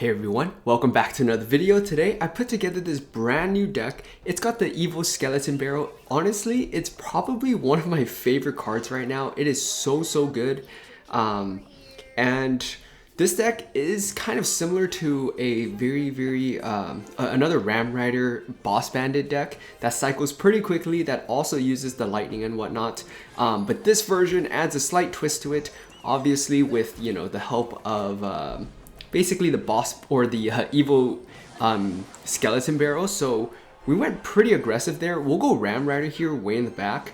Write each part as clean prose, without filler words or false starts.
Hey everyone, welcome back to another video. Today I put together this brand new deck. It's got the Evil Skeleton Barrel. Honestly, it's probably one of my favorite cards right now. It is so good. And this deck is kind of similar to a another Ram Rider Boss Bandit deck that cycles pretty quickly, that also uses the lightning and whatnot. But this version adds a slight twist to it, obviously with, you know, the help of basically the boss or the evil skeleton barrel. So we went pretty aggressive there. We'll go Ram Rider here way in the back.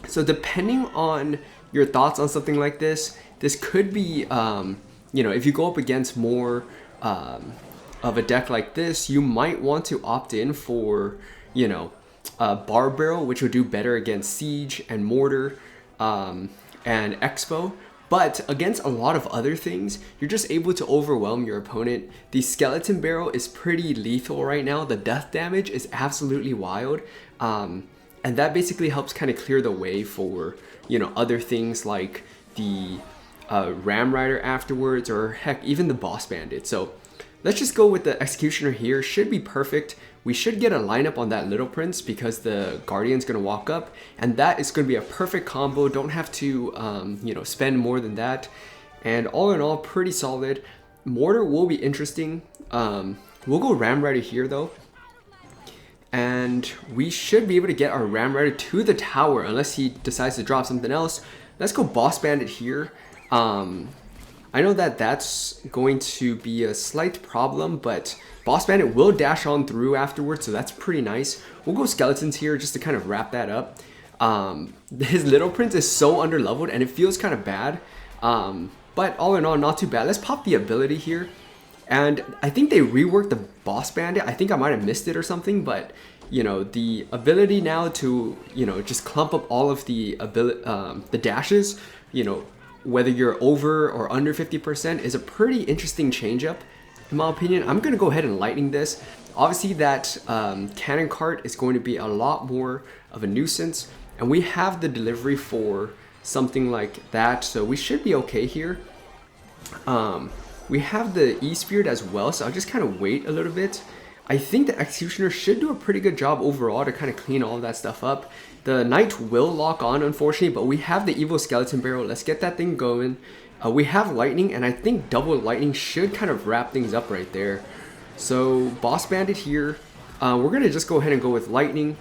So depending on your thoughts on something like this, this could be, you know, if you go up against more of a deck like this, you might want to opt in for, you know, Bar Barrel, which would do better against Siege and Mortar and Expo. But against a lot of other things, you're just able to overwhelm your opponent. The Skeleton Barrel is pretty lethal right now. The death damage is absolutely wild. And that basically helps kind of clear the way for, you know, other things like the Ram Rider afterwards, or heck, even the Boss Bandit. So let's just go with the Executioner here. Should be perfect. We should get a lineup on that Little Prince because the Guardian's going to walk up, and that is going to be a perfect combo. Don't have to, you know, spend more than that. And all in all, pretty solid. Mortar will be interesting. We'll go Ram Rider here though. And we should be able to get our Ram Rider to the tower unless he decides to drop something else. Let's go Boss Bandit here. I know that that's going to be a slight problem, but Boss Bandit will dash on through afterwards, so that's pretty nice. We'll go Skeletons here just to kind of wrap that up. His Little Prince is so underleveled and it feels kind of bad, but all in all, not too bad. Let's pop the ability here. And I think they reworked the Boss Bandit. I think I might have missed it or something, but you know, the ability now to, you know, just clump up all of the dashes, you know, whether you're over or under 50% is a pretty interesting change up. In my opinion, I'm going to go ahead and lightning this. Obviously that cannon cart is going to be a lot more of a nuisance, and we have the delivery for something like that, so we should be okay here. We have the E-Spirit as well, so I'll just kind of wait a little bit. I think the Executioner should do a pretty good job overall to kind of clean all that stuff up. The Knight will lock on, unfortunately, but we have the Evil Skeleton Barrel. Let's get that thing going. We have Lightning, and I think double Lightning should kind of wrap things up right there. So Boss Bandit here. We're going to just go ahead and go with Lightning.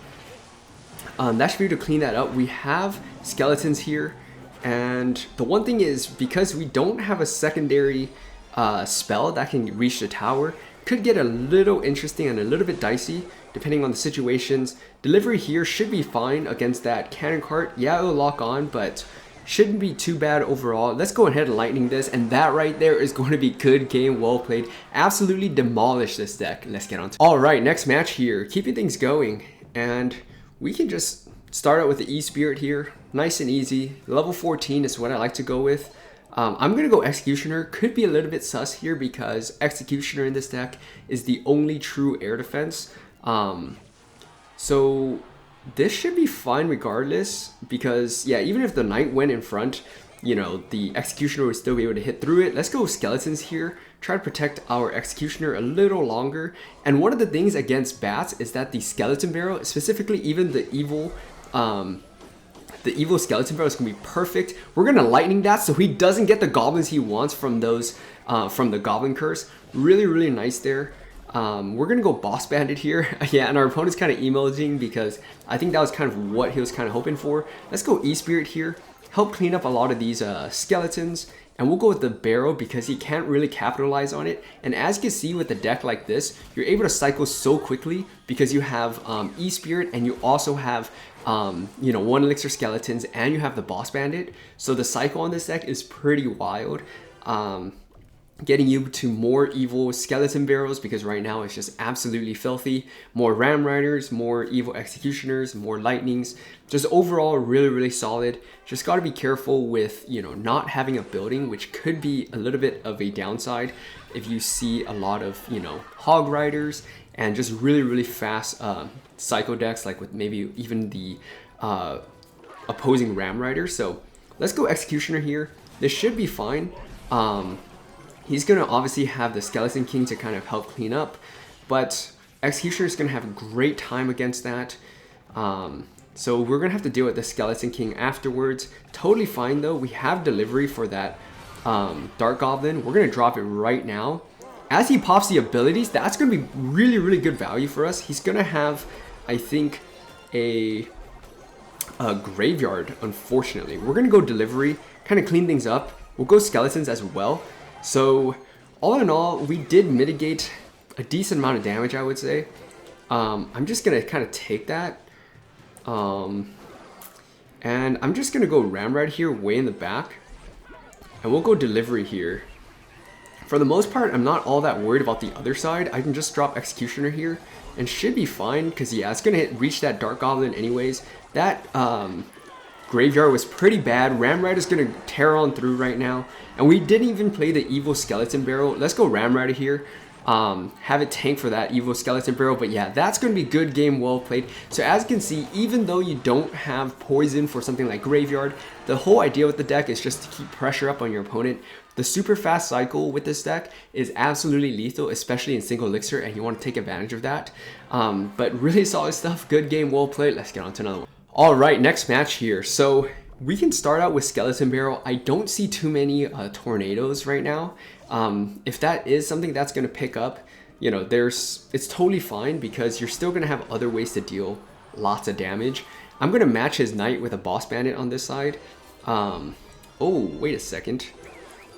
That should be able to clean that up. We have Skeletons here. And the one thing is, because we don't have a secondary spell that can reach the tower, could get a little interesting and a little bit dicey depending on the situations. Delivery here should be fine against that cannon cart. Yeah, it'll lock on, but shouldn't be too bad overall. Let's go ahead and lightning this, and that right there is going to be good game, well played. Absolutely demolish this deck. Let's get on to all right, next match here, keeping things going, and we can just start out with the E-Spirit here. Nice and easy. Level 14 is what I like to go with. I'm going to go Executioner. Could be a little bit sus here because Executioner in this deck is the only true air defense. So this should be fine regardless, because yeah, even if the Knight went in front, you know, the Executioner would still be able to hit through it. Let's go Skeletons here. Try to protect our Executioner a little longer. And one of the things against bats is that the Skeleton Barrel, specifically even the Evil Skeleton Barrel, is going to be perfect. We're going to lightning that so he doesn't get the goblins he wants from those, from the Goblin Curse. Really nice there. We're going to go Boss Bandit here. Yeah, and our opponent's kind of emojing because I think that was kind of what he was kind of hoping for. Let's go E-Spirit here. Help clean up a lot of these skeletons. And we'll go with the Barrel because he can't really capitalize on it. And as you can see with a deck like this, you're able to cycle so quickly because you have E-Spirit, and you also have you know, 1 elixir skeletons, and you have the Boss Bandit. So the cycle on this deck is pretty wild. Getting you to more evil skeleton barrels because right now it's just absolutely filthy. More Ram Riders, more evil Executioners, more lightnings. Just overall really solid. Just got to be careful with, you know, not having a building, which could be a little bit of a downside if you see a lot of, you know, Hog Riders and just really fast psycho decks, like with maybe even the opposing Ram Rider. So let's go Executioner here. This should be fine. He's going to obviously have the Skeleton King to kind of help clean up, but Executioner is going to have a great time against that. So we're going to have to deal with the Skeleton King afterwards. Totally fine though. We have delivery for that Dark Goblin. We're going to drop it right now. As he pops the abilities, that's going to be really, really good value for us. He's going to have, I think, a Graveyard, unfortunately. We're going to go Delivery, kind of clean things up. We'll go Skeletons as well. So all in all, we did mitigate a decent amount of damage, I would say. I'm just going to kind of take that. And I'm just going to go Ramrod here way in the back. And we'll go Delivery here. For the most part, I'm not all that worried about the other side. I can just drop Executioner here and should be fine because, yeah, it's going to reach that Dark Goblin anyways. That Graveyard was pretty bad. Ramrod is going to tear on through right now. And we didn't even play the Evil Skeleton Barrel. Let's go Ramrod here. Have it tank for that Evil Skeleton Barrel. But yeah, that's going to be good game, well played. So as you can see, even though you don't have poison for something like Graveyard, the whole idea with the deck is just to keep pressure up on your opponent. The super fast cycle with this deck is absolutely lethal, especially in single elixir, and you want to take advantage of that. But really solid stuff, good game, well played. Let's get on to another one. All right, next match here. So we can start out with Skeleton Barrel. I don't see too many tornadoes right now. If that is something that's going to pick up, you know, it's totally fine because you're still going to have other ways to deal lots of damage. I'm going to match his Knight with a Boss Bandit on this side. Oh, wait a second.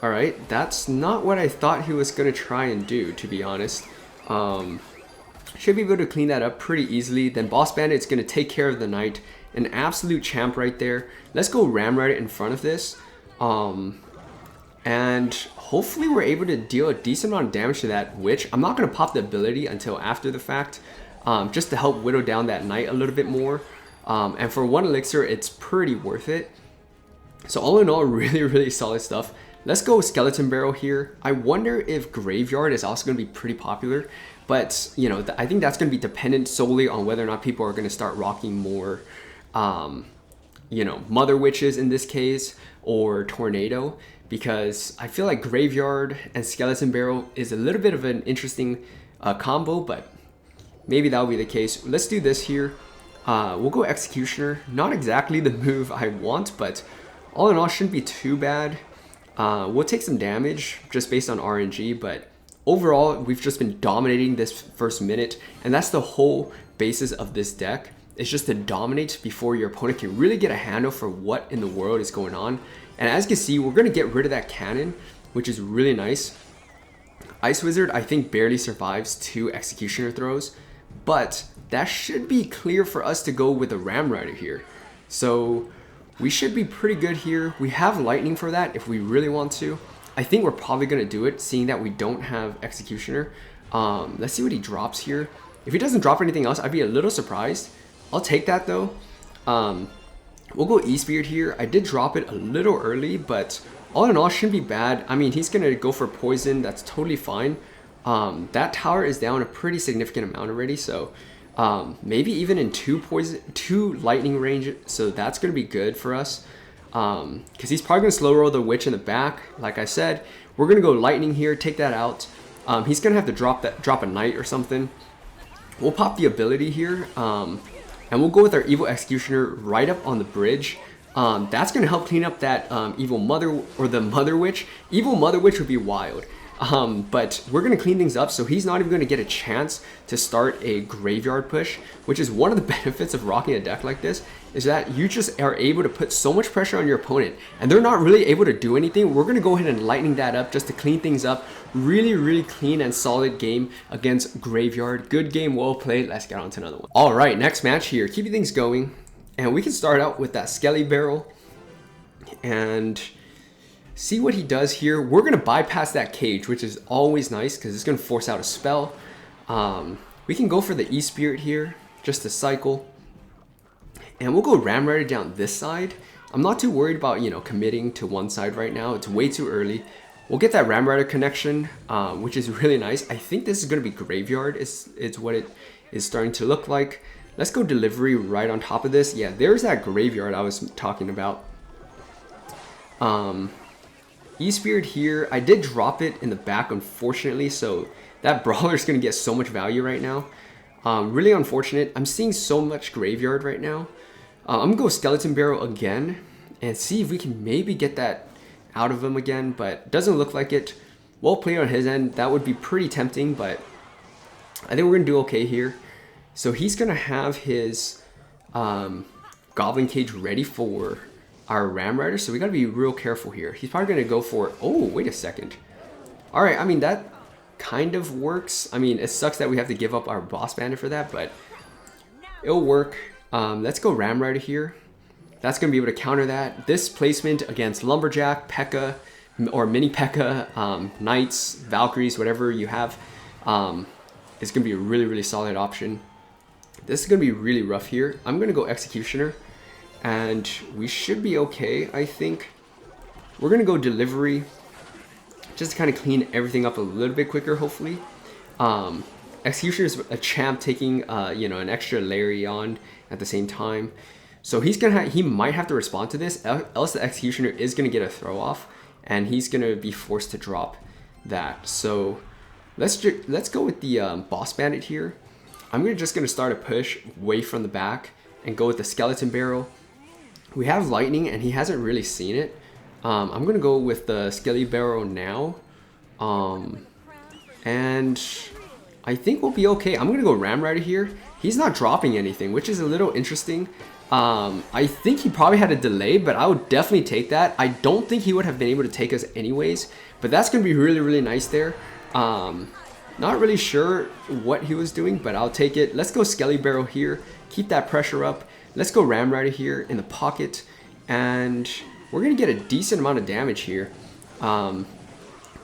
All right, that's not what I thought he was going to try and do, to be honest. Should be able to clean that up pretty easily. Then Boss Bandit's going to take care of the Knight. An absolute champ right there. Let's go Ramrod in front of this. And hopefully we're able to deal a decent amount of damage to that Witch. I'm not going to pop the ability until after the fact, just to help whittle down that Knight a little bit more. And for 1 elixir, it's pretty worth it. So all in all, really, really solid stuff. Let's go Skeleton Barrel here. I wonder if Graveyard is also going to be pretty popular, but you know, I think that's going to be dependent solely on whether or not people are going to start rocking more, you know, Mother Witches in this case, or Tornado, because I feel like Graveyard and Skeleton Barrel is a little bit of an interesting combo, but maybe that'll be the case. Let's do this here. We'll go Executioner. Not exactly the move I want, but all in all, shouldn't be too bad. We'll take some damage just based on RNG, but overall, we've just been dominating this first minute, and that's the whole basis of this deck. It's just to dominate before your opponent can really get a handle for what in the world is going on. And as you can see, we're going to get rid of that cannon, which is really nice. Ice Wizard, I think, barely survives 2 Executioner throws, but that should be clear for us to go with a Ram Rider here. So we should be pretty good here. We have Lightning for that if we really want to. I think we're probably going to do it, seeing that we don't have Executioner. Let's see what he drops here. If he doesn't drop anything else, I'd be a little surprised. I'll take that though. We'll go E-Spirit here. I did drop it a little early, but all in all, shouldn't be bad. I mean, he's going to go for poison. That's totally fine. That tower is down a pretty significant amount already, so maybe even in 2 lightning range, so that's going to be good for us. Because he's probably going to slow roll the Witch in the back. Like I said, we're going to go lightning here, take that out. He's going to have to drop a Knight or something. We'll pop the ability here, and we'll go with our Evil Executioner right up on the bridge. That's going to help clean up that Evil Mother, or the Mother Witch. Evil Mother Witch would be wild. But we're going to clean things up, so he's not even going to get a chance to start a Graveyard push, which is one of the benefits of rocking a deck like this, is that you just are able to put so much pressure on your opponent, and they're not really able to do anything. We're going to go ahead and lightning that up just to clean things up. Really, really clean and solid game against Graveyard. Good game, well played. Let's get on to another one. All right, next match here. Keeping things going, and we can start out with that Skelly Barrel, and see what he does here. We're going to bypass that cage, which is always nice because it's going to force out a spell. We can go for the E-Spirit here, just to cycle. And we'll go Ram Rider down this side. I'm not too worried about, you know, committing to one side right now. It's way too early. We'll get that Ram Rider connection, which is really nice. I think this is going to be Graveyard. It's what it is starting to look like. Let's go Delivery right on top of this. Yeah, there's that Graveyard I was talking about. E-Spirit here, I did drop it in the back unfortunately, so that Brawler is going to get so much value right now. Really unfortunate. I'm seeing so much Graveyard right now. I'm going to go Skeleton Barrel again and see if we can maybe get that out of him again, but doesn't look like it. Well played on his end. That would be pretty tempting, but I think we're going to do okay here. So he's going to have his Goblin Cage ready for our Ram Rider, so we got to be real careful here. He's probably going to go for, oh, wait a second. All right, I mean, that kind of works. I mean, it sucks that we have to give up our Boss Bandit for that, but it'll work. Let's go Ram Rider here. That's going to be able to counter that. This placement against Lumberjack, P.E.K.K.A, or Mini P.E.K.K.A, Knights, Valkyries, whatever you have, is going to be a really, really solid option. This is going to be really rough here. I'm going to go Executioner, and we should be okay, I think. We're going to go Delivery, just to kind of clean everything up a little bit quicker, hopefully. Executioner is a champ taking, you know, an extra Larry on at the same time. So he might have to respond to this, else the Executioner is going to get a throw off, and he's going to be forced to drop that. So let's go with the Boss Bandit here. I'm just going to start a push away from the back and go with the Skeleton Barrel. We have Lightning, and he hasn't really seen it. I'm going to go with the Skelly Barrel now. And I think we'll be okay. I'm going to go Ram Rider here. He's not dropping anything, which is a little interesting. I think he probably had a delay, but I would definitely take that. I don't think he would have been able to take us anyways, but that's going to be really, really nice there. Not really sure what he was doing, but I'll take it. Let's go Skelly Barrel here. Keep that pressure up. Let's go Ram Rider here in the pocket, and we're going to get a decent amount of damage here.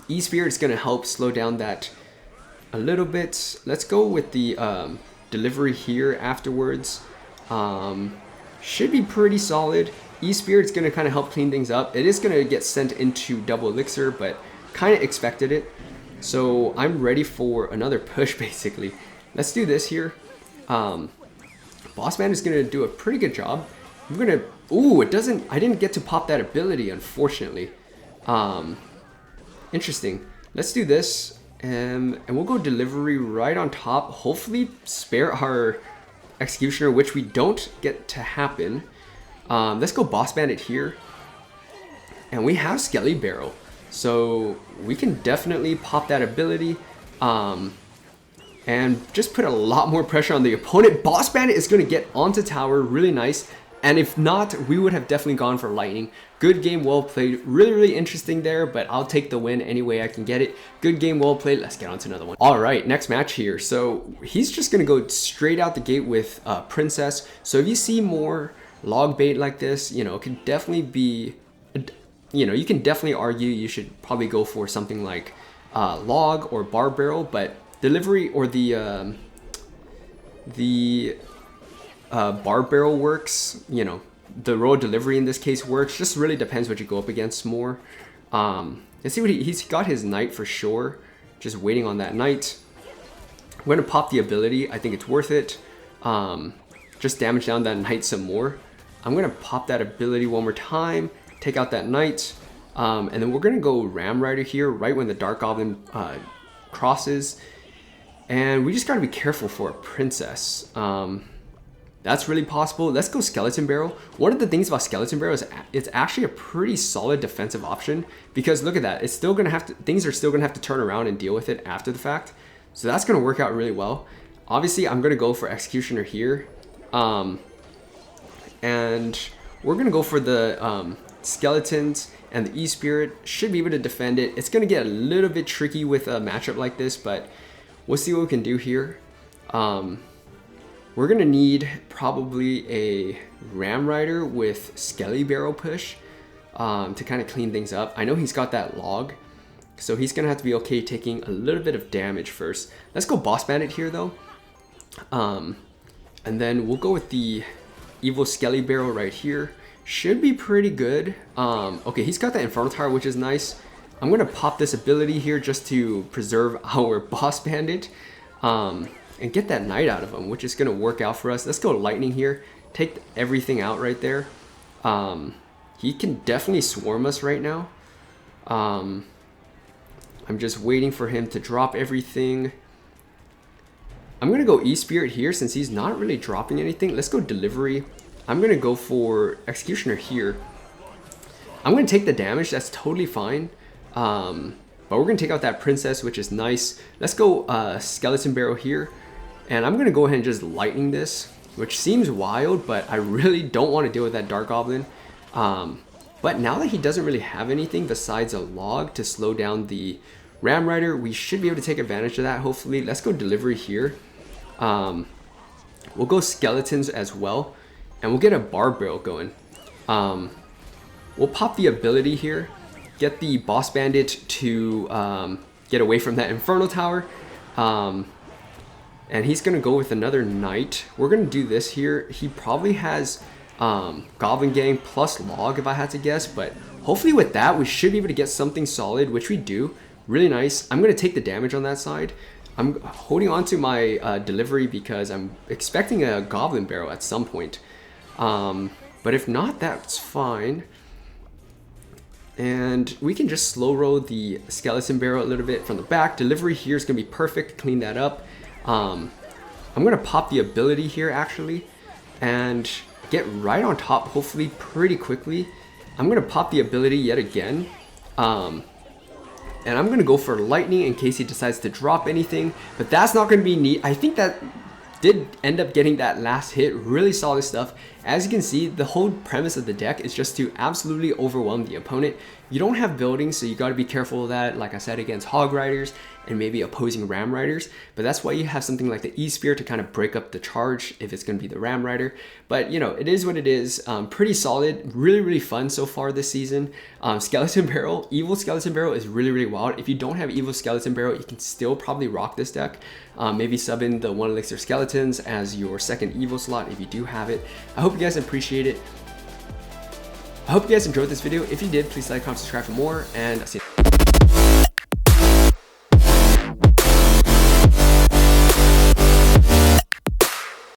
E-Spirit is going to help slow down that a little bit. Let's go with the Delivery here afterwards. Should be pretty solid. E-Spirit's going to kind of help clean things up. It is going to get sent into Double Elixir, but kind of expected it. So I'm ready for another push, basically. Let's do this here. Boss Man is going to do a pretty good job. I'm going to... Ooh, it doesn't... I didn't get to pop that ability, unfortunately. Interesting. Let's do this. And we'll go Delivery right on top. Hopefully spare our Executioner, which we don't get to happen. Let's go Boss Bandit here. And we have Skelly Barrel. So we can definitely pop that ability. And just put a lot more pressure on the opponent. Boss Bandit is going to get onto tower. Really nice. And if not, we would have definitely gone for Lightning. Good game, well played. Really, really interesting there, but I'll take the win any way I can get it. Good game, well played. Let's get on to another one. All right, next match here. So he's just going to go straight out the gate with Princess. So if you see more log bait like this, you know, it can definitely be, you know, you can definitely argue you should probably go for something like log or bar barrel, but Delivery or the bar barrel works. You know, the Royal Delivery in this case works. Just really depends what you go up against more. Let's see what he's got his Knight for sure. Just waiting on that Knight. I'm going to pop the ability. I think it's worth it. Just damage down that Knight some more. I'm going to pop that ability one more time. Take out that Knight. And then we're going to go Ram Rider here right when the Dark Goblin crosses. And we just got to be careful for a Princess. That's really possible. Let's go Skeleton Barrel. One of the things about Skeleton Barrel is it's actually a pretty solid defensive option, because look at that. It's still going to have to, things are still going to have to turn around and deal with it after the fact. So that's going to work out really well. Obviously, I'm going to go for Executioner here. And we're going to go for the Skeletons, and the E-Spirit should be able to defend it. It's going to get a little bit tricky with a matchup like this, but we'll see what we can do here. We're going to need probably a Ram Rider with Skelly Barrel push to kind of clean things up. I know he's got that log, so he's going to have to be okay taking a little bit of damage first. Let's go Boss Bandit here, though. And then we'll go with the Evil Skelly Barrel right here. Should be pretty good. Okay, he's got that Infernal Tower, which is nice. I'm going to pop this ability here just to preserve our Boss Bandit. And get that Knight out of him, which is going to work out for us. Let's go Lightning here. Take everything out right there. He can definitely swarm us right now. I'm just waiting for him to drop everything. I'm gonna go E-Spirit here since he's not really dropping anything. Let's go Delivery. I'm gonna go for Executioner here. I'm gonna take the damage, that's totally fine. But we're gonna take out that Princess, which is nice. Let's go Skeleton Barrel here. And I'm gonna go ahead and just Lightning this, which seems wild, but I really don't want to deal with that Dark Goblin. But now that he doesn't really have anything besides a log to slow down the Ram Rider, we should be able to take advantage of that, hopefully. Let's go Delivery here. We'll go Skeletons as well, and we'll get a Barb Barrel going. We'll pop the ability here, get the Boss Bandit to get away from that Infernal Tower. And he's going to go with another Knight. We're going to do this here. He probably has Goblin Gang plus Log if I had to guess, but hopefully with that we should be able to get something solid, which we do. Really nice. I'm going to take the damage on that side. I'm holding on to my Delivery because I'm expecting a Goblin Barrel at some point. But if not, that's fine. And we can just slow roll the Skeleton Barrel a little bit from the back. Delivery here is going to be perfect. Clean that up. I'm going to pop the ability here actually and get right on top hopefully pretty quickly. I'm going to pop the ability yet again. And I'm going to go for Lightning in case he decides to drop anything. But that's not going to be neat. I think that did end up getting that last hit. Really solid stuff. As you can see, the whole premise of the deck is just to absolutely overwhelm the opponent. You don't have buildings, so you got to be careful of that, like I said, against Hog Riders and maybe opposing Ram Riders. But that's why you have something like the E-Spear to kind of break up the charge if it's going to be the Ram Rider. But, you know, it is what it is. Pretty solid. Really, really fun so far this season. Skeleton Barrel, Evil Skeleton Barrel is really, really wild. If you don't have Evil Skeleton Barrel, you can still probably rock this deck. Maybe sub in the 1 Elixir Skeletons as your second Evil slot if you do have it. I hope you guys appreciate it. I hope you guys enjoyed this video. If you did, please like, comment, subscribe for more, and I'll see you.